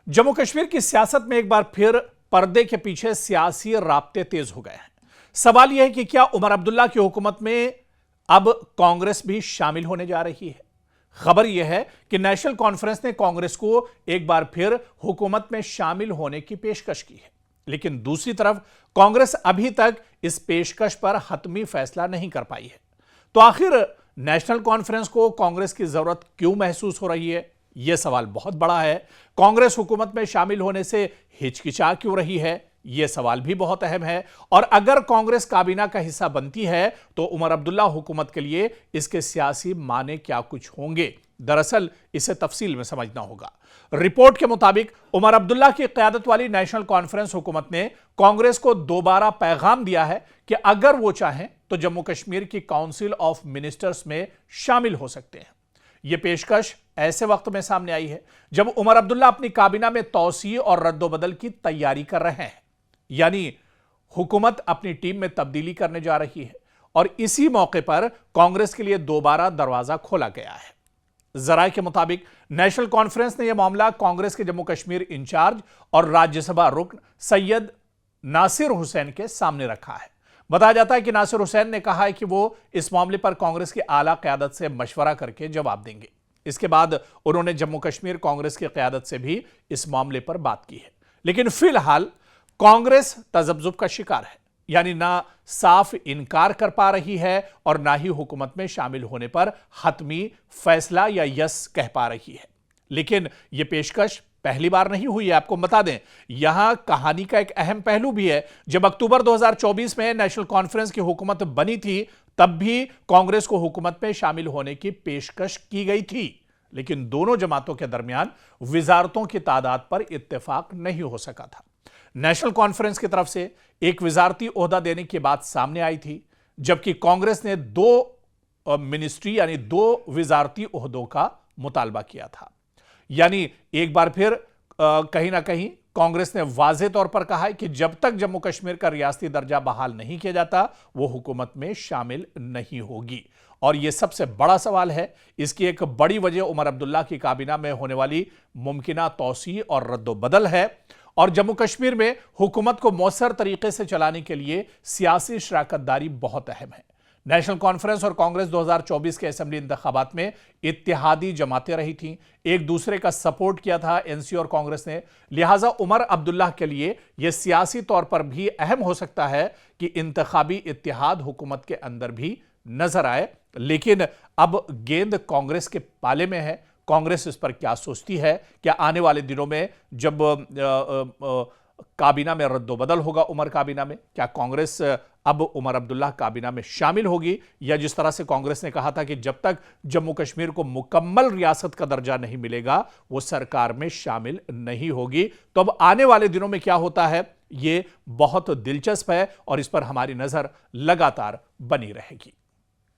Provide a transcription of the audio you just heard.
जम्मू कश्मीर की सियासत में एक बार फिर पर्दे के पीछे सियासी राब्ते तेज हो गए हैं। सवाल यह है कि क्या उमर अब्दुल्ला की हुकूमत में अब कांग्रेस भी शामिल होने जा रही है। खबर यह है कि नेशनल कॉन्फ्रेंस ने कांग्रेस को एक बार फिर हुकूमत में शामिल होने की पेशकश की है, लेकिन दूसरी तरफ कांग्रेस अभी तक इस पेशकश पर हतमी फैसला नहीं कर पाई है। तो आखिर नेशनल कॉन्फ्रेंस को कांग्रेस की जरूरत क्यों महसूस हो रही है, यह सवाल बहुत बड़ा है। कांग्रेस हुकूमत में शामिल होने से हिचकिचा क्यों रही है, यह सवाल भी बहुत अहम है। और अगर कांग्रेस काबीना का हिस्सा बनती है तो उमर अब्दुल्ला हुकूमत के लिए इसके सियासी माने क्या कुछ होंगे। दरअसल इसे तफसील में समझना होगा। रिपोर्ट के मुताबिक उमर अब्दुल्ला की क़यादत वाली नेशनल कॉन्फ्रेंस हुकूमत ने कांग्रेस को दोबारा पैगाम दिया है कि अगर वो चाहें तो जम्मू कश्मीर की काउंसिल ऑफ मिनिस्टर्स में शामिल हो सकते हैं। यह पेशकश ऐसे वक्त में सामने आई है जब उमर अब्दुल्ला अपनी काबीना में तौसी और रद्दोबदल की तैयारी कर रहे हैं, यानी हुकूमत अपनी टीम में तब्दीली करने जा रही है। और इसी मौके पर कांग्रेस के लिए दोबारा दरवाजा खोला गया है। जराये के मुताबिक नेशनल कॉन्फ्रेंस ने यह मामला कांग्रेस के जम्मू कश्मीर इंचार्ज और राज्यसभा रुकन सैयद नासिर हुसैन के सामने रखा है। बताया जाता है कि नासिर हुसैन ने कहा है कि वो इस मामले पर कांग्रेस की आला क़यादत से मशवरा करके जवाब देंगे। इसके बाद उन्होंने जम्मू कश्मीर कांग्रेस की क़यादत से भी इस मामले पर बात की है, लेकिन फिलहाल कांग्रेस तजब्जुब का शिकार है, यानी ना साफ इनकार कर पा रही है और ना ही हुकूमत में शामिल होने पर हतमी फैसला या यस कह पा रही है। लेकिन यह पेशकश पहली बार नहीं हुई है। आपको बता दें, यहां कहानी का एक अहम पहलू भी है। जब अक्टूबर 2024 में नेशनल कॉन्फ्रेंस की हुकूमत बनी थी, तब भी कांग्रेस को हुकूमत में शामिल होने की पेशकश की गई थी, लेकिन दोनों जमातों के दरमियान विजारतों की तादाद पर इत्तेफाक नहीं हो सका था। नेशनल कॉन्फ्रेंस की तरफ से एक विजारती ओहदा देने की बात सामने आई थी, जबकि कांग्रेस ने दो मिनिस्ट्री यानी दो विजारती ओहदों का मुतालबा किया था। यानी एक बार फिर कहीं ना कहीं कांग्रेस ने वाज़ेह तौर पर कहा है कि जब तक जम्मू कश्मीर का रियासती दर्जा बहाल नहीं किया जाता, वो हुकूमत में शामिल नहीं होगी। और यह सबसे बड़ा सवाल है। इसकी एक बड़ी वजह उमर अब्दुल्ला की काबीना में होने वाली मुमकिना तौसी और रद्दोबदल है। और जम्मू कश्मीर में हुकूमत को मौसर तरीके से चलाने के लिए सियासी शराकतदारी बहुत अहम है। नेशनल कॉन्फ्रेंस और कांग्रेस 2024 के असेंबली इंतखाबात में इत्तेहादी जमातें रही थीं, एक दूसरे का सपोर्ट किया था एनसी और कांग्रेस ने। लिहाजा उमर अब्दुल्ला के लिए यह सियासी तौर पर भी अहम हो सकता है कि इंतखाबी इत्तेहाद हुकूमत के अंदर भी नजर आए। लेकिन अब गेंद कांग्रेस के पाले में है। कांग्रेस इस पर क्या सोचती है? क्या आने वाले दिनों में जब काबीना में रद्दोबदल होगा उमर काबीना में, क्या कांग्रेस अब उमर अब्दुल्ला काबीना में शामिल होगी, या जिस तरह से कांग्रेस ने कहा था कि जब तक जम्मू कश्मीर को मुकम्मल रियासत का दर्जा नहीं मिलेगा वो सरकार में शामिल नहीं होगी। तो अब आने वाले दिनों में क्या होता है, ये बहुत दिलचस्प है और इस पर हमारी नजर लगातार बनी रहेगी।